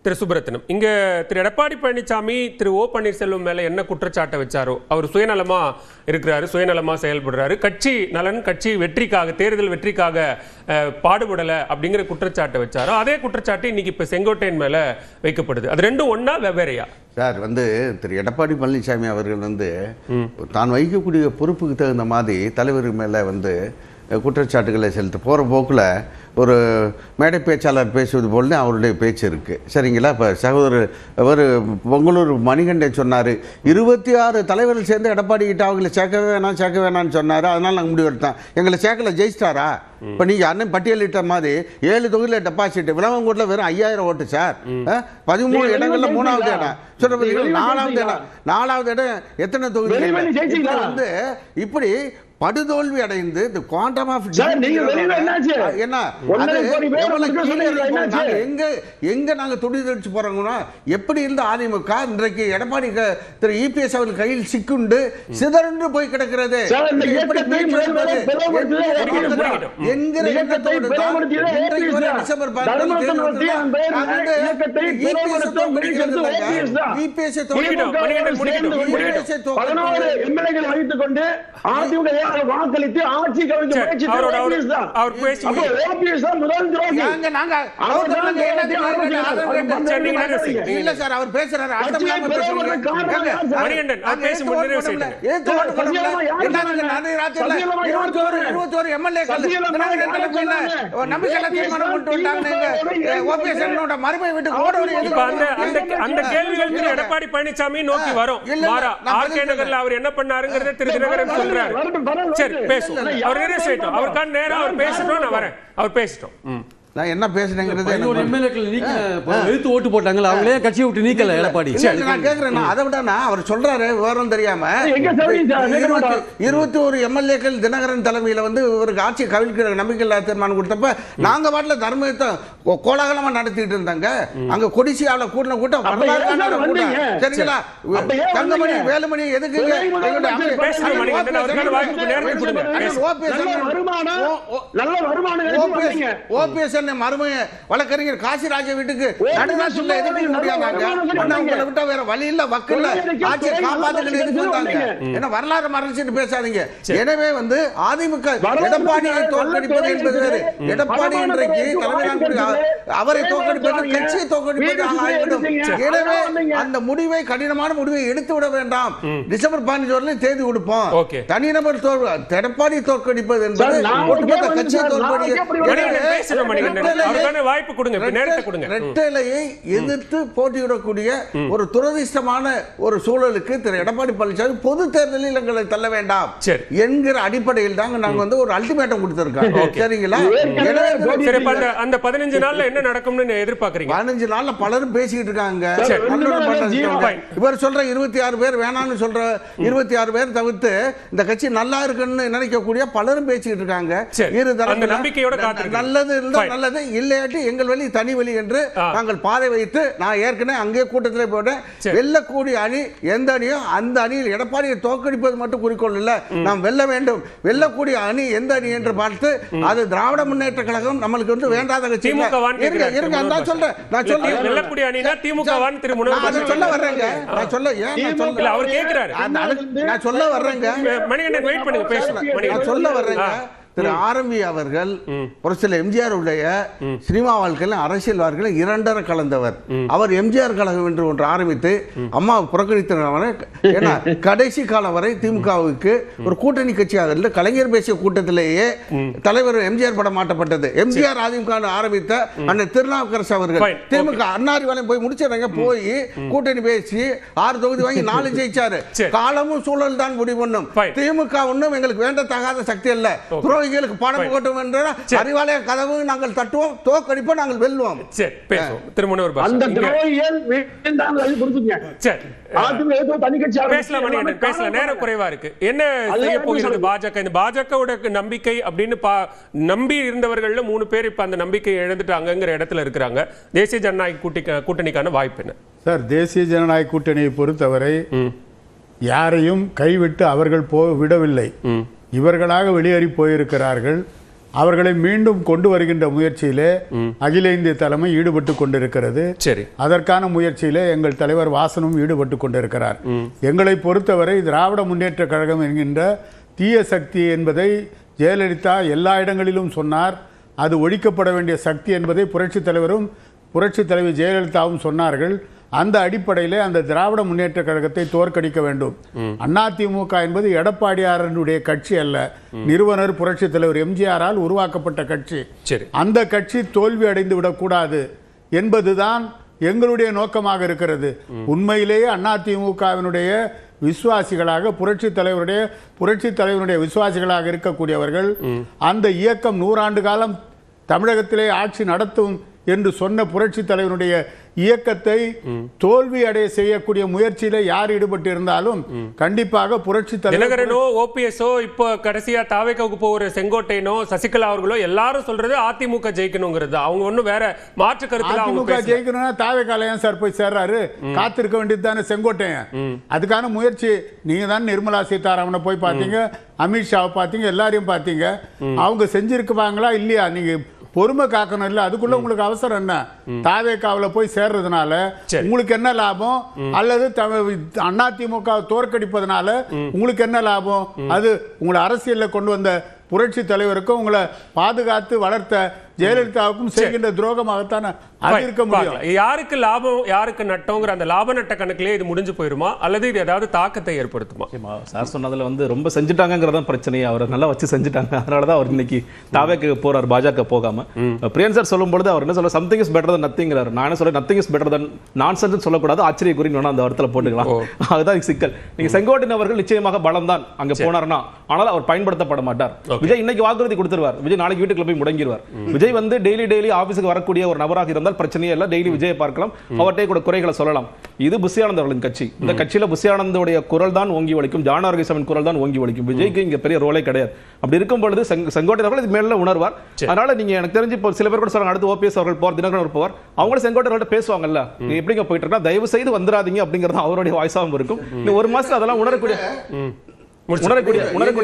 திரு சுப்ரத்னம், இங்க திரு எடப்பாடி பழனிசாமி திரு ஓ பன்னீர்செல்வம் மேல என்ன குற்றச்சாட்டை வச்சாரோ, அவர் சுயநலமா இருக்கிறாரு, சுயநலமா செயல்படுறாரு, கட்சி நலன் கட்சி வெற்றிக்காக தேர்தல் வெற்றிக்காக பாடுபடல அப்படிங்கிற குற்றச்சாட்டை வச்சாரோ, அதே குற்றச்சாட்டு இன்னைக்கு இப்ப செங்கோட்டையன் மேல வைக்கப்படுது. அது ரெண்டும் ஒன்னா வெவ்வேறையா? சார் திரு எடப்பாடி பழனிசாமி அவர்கள் தான் வகிக்கக்கூடிய பொறுப்புக்கு தகுந்த மாதிரி தலைவர் மேல குற்றச்சாட்டுகளை செலுத்த போகிற போக்கில் ஒரு மேடை பேச்சாளர் பேசுவது போல அவருடைய பேச்சு இருக்குது. சரிங்களா? இப்போ சகோதரர் பொங்கலூர் மணிகண்டன் சொன்னார், 26 தலைவர்கள் சேர்ந்து எடப்பாடி கிட்ட அவங்களை சேர்க்க வேணாம்னு சொன்னார். அதனால் நாங்கள் முடிவெடுத்தோம். எங்களை சேர்க்கல, ஜெயிச்சிட்டாரா? இப்போ நீங்கள் அண்ணன் பட்டியலிட்ட மாதிரி 7 தொகுதியில் டெபாசிட், விளவங்கூட்டில் வெறும் 5000 ஓட்டு சார். 13 இடங்கள்ல 3வது இடம் சொல்ற, 4வது இடம் எத்தனை தொகுதி? இப்படி படுதோல்வி அடைந்து குவாண்டம் ஆஃப் எங்க நாங்க துடிதடிச்சு போறோம்னா, எப்படி இருந்த அதிமுக இன்றைக்கு எடப்பாடி திரு இபிஎஸ் அவர்கள் கையில் சிக்குண்டு சிதறண்டு போய் கிடக்கிறது. வாக்களித்து ஆட்சி கவிழ்க்க இல்ல சார், அவர் பேசுறாரு. அந்த கேள்விகள் எடப்பாடி பழனிசாமி நோக்கி வரும். அவர் என்ன பண்ணாருங்கிறத திரு தினகரன் சொல்றாரு. சரி, பேசுவோம். அவர் நிறைய செய்யட்டும். அவருக்கான நேரம் அவர் பேசட்டும். நான் வரேன். அவர் பேசட்டும். நான் என்ன பேசுறேங்கிறது, எழுத்து ஓட்டு போட்டாங்களா, அவங்களே கட்சியை விட்டு நீக்கல எடப்பாடி. நான் கேட்கிறேன், அதை விட அவர் சொல்றாரு விவரம் தெரியாம 21 எம்எல்ஏக்கள் தினகரன் தலைமையில ஒரு ஆட்சியை கவிழ்க்கிற நம்பிக்கையில்லா தீர்மானம் கொடுத்தப்ப நாங்க பாட்டுல தர்மத்தை கோலாகலமா நடத்திட்டு இருந்தாங்க. அங்க கொடிசியாவில் கூட்டின கூட்டம் சரிங்களா? தங்கமணி வேலுமணி எதுக்கு ஓபிஎஸ் மருமைய வழக்கறிஞர் காசிராஜ வீட்டுக்கு நடுநாட்டுல எதுக்கு முடியாதாங்க? உங்களை விட்டா வேற வழி இல்ல, வக்கில்ல, ஆட்சியை காப்பாத்துக்கள் எதுக்கு வந்தாங்க? என்ன வரலாறு மறைச்சிட்டு பேசாதீங்க. எனவே அதிமுக எடப்பாடியை தோற்கடிப்பது என்பது வேறு. எடப்பாடி இன்றைக்கு அவரை தோற்கடிப்பது கட்சியை தோற்கடிப்பது ஆகிவிடும். எனவே அந்த முடிவை, கடினமான முடிவை எடுத்து விட வேண்டாம். டிசம்பர் 15 தேதி கொடுப்போம். தனிநபர் எடப்பாடி தோற்கடிப்பது என்பது ஒட்டுமொத்த கட்சியை தோற்கடிப்பது. வாய்ப்பு கொடுங்க, நேரத்தை கொடுங்க. ரெட்டலையை எதிர்த்து போட்டியிடக்கூடிய ஒரு துரதிர்ஷ்டமான ஒரு சூழலுக்கு திரு எடப்பாடி பழனிசாமி பொது தேர்தலில் எங்களை தள்ள வேண்டாம் என்கிற அடிப்படையில் தாங்க நாங்க ஒரு அல்டிமேட்டம் கொடுத்திருக்கோம். சரிங்களா? அந்த 15 நாள்ல என்ன நடக்கும்னு எதிர்பார்க்கறீங்க? 15 நாள்ல பலரும் பேசிட்டு இருக்காங்க. இவர் சொல்ற 26 பேர் வேணாம்னு சொல்ற 26 பேர் தவிர்த்து இந்த கட்சி நல்லா இருக்குன்னு நினைக்கக்கூடிய பலரும் பேசிட்டு இருக்காங்க. நல்லது இருந்தா நல்லது, இல்லையாட்டி எங்கள் வழி தனி வழி என்று நாங்கள் பாதை வைத்து நான் ஏற்கனவே அங்கே கூட்டத்தில் போட்டேன். வெல்லக்கூடிய அணி எந்த அணியோ அந்த அணியில் எடப்பாடியை தோற்கடிப்பது மட்டும் குறிக்கோள் இல்ல, நாம் வெல்ல வேண்டும். வெல்லக்கூடிய அணி எந்த அணி என்று பார்த்து அது திராவிட முன்னேற்ற கழகம் நம்மளுக்கு வேண்டாத கட்சி. சொல்ல வர்றேங்க. திரு ஆரம்பி அவர்கள் புரட்சியாளர் எம்ஜிஆர் உடைய சினிமா வாழ்க்கையில் அரசியல் வாழ்க்கையில் 2 கலந்தவர். அவர் எம்ஜிஆர் கழகம் என்று ஒன்று ஆரம்பித்து அம்மா புறக்கணித்த கடைசி காலம் வரை திமுகவுக்கு ஒரு கூட்டணி கட்சியாக இருந்து கலைஞர் பேசிய கூட்டத்திலேயே தலைவர் எம்ஜிஆர் படம் மாட்டப்பட்டது. எம்ஜிஆர் அதிமுக ஆரம்பித்த அந்த திருநாவுக்கரசு அவர்கள் திமுக அண்ணாரிவாளையம் போய் முடிச்சாங்க. போய் கூட்டணி பேசி 6 தொகுதி வாங்கி 4 ஜெயிச்சாரு. காலமும் சூழல் தான் முடிவு பண்ணும். திமுக ஒன்றும் எங்களுக்கு வேண்டத்தகாத சக்தி அல்ல. பணம் போட்டோம் என்ற அறிவாலய கதவு நாங்கள் தட்டுவோம், தோற்கடிப்போம், நாங்கள் வெல்லுவோம். நேரம் குறைவா இருக்கு. என்ன செய்ய போகிறது பாஜக? இந்த பாஜகவோட நம்பிக்கை அப்படின்னு நம்பி இருந்தவர்கள் 3 பேர் இப்ப அந்த நம்பிக்கையை இழந்துட்டாங்கிற இடத்துல இருக்கிறாங்க. தேசிய ஜனநாயக கூட்டணிக்கான வாய்ப்பு என்ன சார்? தேசிய ஜனநாயக கூட்டணியை பொறுத்தவரை யாரையும் கைவிட்டு அவர்கள் விடவில்லை. இவர்களாக வெளியேறி போயிருக்கிறார்கள். அவர்களை மீண்டும் கொண்டு வருகின்ற முயற்சியிலே அகில இந்திய தலைமை ஈடுபட்டு கொண்டிருக்கிறது. சரி, அதற்கான முயற்சியிலே எங்கள் தலைவர் வாசனும் ஈடுபட்டு கொண்டிருக்கிறார். எங்களை பொறுத்தவரை திராவிட முன்னேற்ற கழகம் என்கின்ற தீய சக்தி என்பதை ஜெயலலிதா எல்லா இடங்களிலும் சொன்னார். அது ஒழிக்கப்பட வேண்டிய சக்தி என்பதை புரட்சித் தலைவரும் புரட்சித் தலைவி ஜெயலலிதாவும் சொன்னார்கள். அந்த அடிப்படையில் அந்த திராவிட முன்னேற்ற கழகத்தை தோற்கடிக்க வேண்டும். அதிமுக என்பது எடப்பாடியாரனுடைய கட்சி அல்ல, நிறுவனர் புரட்சித் தலைவர் எம்ஜிஆரால் உருவாக்கப்பட்ட கட்சி. அந்த கட்சி தோல்வி அடைந்து விடக்கூடாது என்பதுதான் எங்களுடைய நோக்கமாக இருக்கிறது. உண்மையிலேயே அதிமுகவினுடைய விசுவாசிகளாக புரட்சித் தலைவருடைய விசுவாசிகளாக இருக்கக்கூடியவர்கள் அந்த இயக்கம் 100 ஆண்டு காலம் தமிழகத்திலே ஆட்சி நடத்தும் என்று சொன்ன புரட்சித் தலைவருடைய இயக்கத்தை தோல்வி அடைய செய்யக்கூடிய முயற்சியில யார் ஈடுபட்டு இருந்தாலும் கண்டிப்பாக புரட்சித் தலைவரோ ஓபிஎஸ்ஓ இப்போ கடைசியா தாவேக்காவுக்கு போகிற செங்கோட்டையனோ சசிகலா அவர்களோ எல்லாரும் சொல்றது அதிமுக ஜெயிக்கணுங்கிறது. அவங்க ஒன்னும் வேற மாற்று கருத்துல அதிமுக ஜெயிக்கணும்னா தாவேக்கால ஏன் சார் போய் சேர்றாரு? காத்திருக்க வேண்டியது தானே செங்கோட்டையன். அதுக்கான முயற்சி நீங்க தான் நிர்மலா சீதாராமனை போய் பாத்தீங்க, அமித்ஷாவை பாத்தீங்க, எல்லாரையும் பாத்தீங்க. அவங்க செஞ்சிருக்குவாங்களா இல்லையா? நீங்க பொறுமை காக்கணும் இல்ல, அதுக்குள்ள உங்களுக்கு அவசரம் என்ன? தாவேக்காவுல போய் சேர்றதுனால உங்களுக்கு என்ன லாபம்? அல்லது அதிமுக தோற்கடிப்பதனால உங்களுக்கு என்ன லாபம்? அது உங்களை அரசியல்ல கொண்டு வந்த புரட்சி தலைவருக்கும் உங்களை பாதுகாத்து வளர்த்த ஜெயலலிதாவுக்கும் செய்கின்ற துரோகமாகத்தான அது இருக்க முடியும். யாருக்கு லாபம் யாருக்கு நட்டோங்கிற அந்த லாப நட்ட கணக்கிலே இது முடிஞ்சு போயிருமா அல்லது இது ஏதாவது தாக்கத்தை ஏற்படுத்துமா? சார் சொன்னதுல ரொம்ப செஞ்சுட்டாங்கிறத பிரச்சனையே. அவர் நல்லா வச்சு செஞ்சுட்டாங்க, அதனாலதான் அவர் இன்னைக்கு தாவேக்கு போறார், பாஜக போகாம. பிரியன் சார் சொல்லும் பொழுது அவர் என்ன சொல்ல, சம்திங் இஸ் பெட்டர் தன் நத்திங்கிறார். நான் என்ன சொல்ல, nothing is better than nonsense சொல்லக்கூடாது, ஆச்சரிய குறின்னு அந்த இடத்துல போட்டுக்கலாம். அதுதான் சிக்கல். நீங்க செங்கோட்டையன் அவர்கள் நிச்சயமாக பலம் தான் அங்க போனார்னா, ஆனால் அவர் பயன்படுத்தப்பட மாட்டார். விஜய் இன்னைக்கு வாக்குறுதி கொடுத்துருவார், விஜய் நாளைக்கு வீட்டுக்குள்ள போய் முடங்கிடுவார். விஜய் டெய்லி ஆபீஸுக்கு வரக்கூடிய ஒரு நபராக இருந்தால் பிரச்சனையே இல்ல, டெய்லி விஜயை பார்க்கலாம், அவர்கிட்ட கூட குறைகளை சொல்லலாம். இது புஷி ஆனந்த் அவர்களின் கட்சி. இந்த கட்சியில புஷி ஆனந்தோடைய குரல் தான் ஓங்கி ஒலிக்கும், ஜான் ஆரோக்கியசாமியின் குரல் தான் ஓங்கி ஒலிக்கும். விஜய்க்கு இங்க பெரிய ரோலே கிடையாது. அப்படி இருக்கும் பொழுது செங்கோட்டையன் அவர்கள் இது மேல உணர்வார். அதனால நீங்க எனக்கு தெரிஞ்சு இப்போ சில பேர் கூட சொல்றாங்க அடுத்து ஓபிஎஸ் அவர்கள் போவார், தினகரன் போவார், அவங்களும் செங்கோட்டையன் அவர்கள்ட்ட பேசுவாங்கல்ல, எப்படிங்க போயிட்டு இருக்கா, தயவு செய்து வந்துடாதீங்க அப்படிங்கிறது அவருடைய வாய்ஸாகவும் இருக்கும். ஒரு மாசத்துல அதெல்லாம் உணரக்கூடிய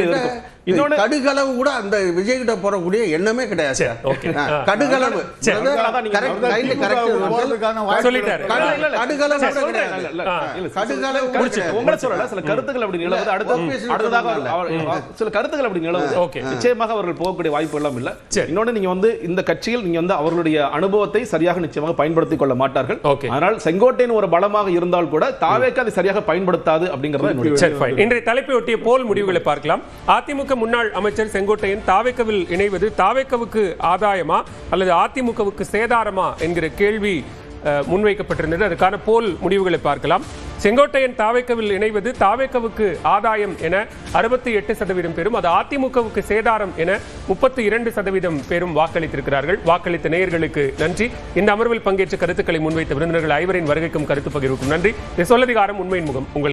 இருக்கும். இன்னொன்னு கடுகளவு கூட அந்த விஜய் கிட்ட போறக்கூடிய எண்ணமே கிடையாது. கடுகளவு சில கருத்துக்கள் அப்படி நிலவுது, அடுத்ததாக சில கருத்துக்கள் அப்படி நிலவுது. நிச்சயமாக அவர்கள் போகக்கூடிய வாய்ப்பு எல்லாம் இல்ல. இன்னொன்னு நீங்க இந்த கட்சியில் நீங்க அவர்களுடைய அனுபவத்தை சரியாக நிச்சயமாக பயன்படுத்திக் கொள்ள மாட்டார்கள். ஆனால் செங்கோட்டையன் ஒரு பலமாக இருந்தால் கூட தாவேக்கு அதை சரியாக பயன்படுத்தாது அப்படிங்கறது இன்றைய தலைப்பை ஒட்டிய போல் முடிவுகளை பார்க்கலாம். அதிமுக முன்னாள் அமைச்சர் செங்கோட்டையன் தாவேக்கவில் இணைவது தாவேக்கவுக்கு ஆதாயமா அல்லது அதிமுகவுக்கு சேதாரமா என்கிற கேள்வி முன்வைக்கப்பட்டிருந்தது. அதுக்கான போல் முடிவுகளை பார்க்கலாம். செங்கோட்டையன் தாவேக்கவில் இணைவது தாவேக்கவுக்கு ஆதாயம் என 68% பேரும், அது அதிமுகவுக்கு சேதாரம் என 32% பேரும் வாக்களித்திருக்கிறார்கள். வாக்களித்த நேயர்களுக்கு நன்றி. இந்த அமர்வில் பங்கேற்ற கருத்துக்களை முன்வைத்த விருந்தினர்கள் ஐவரின் வருகைக்கும் கருத்து பகிர்வுக்கும் நன்றி. இது சொல்லதிகாரம் உண்மையின் முகம். உங்கள்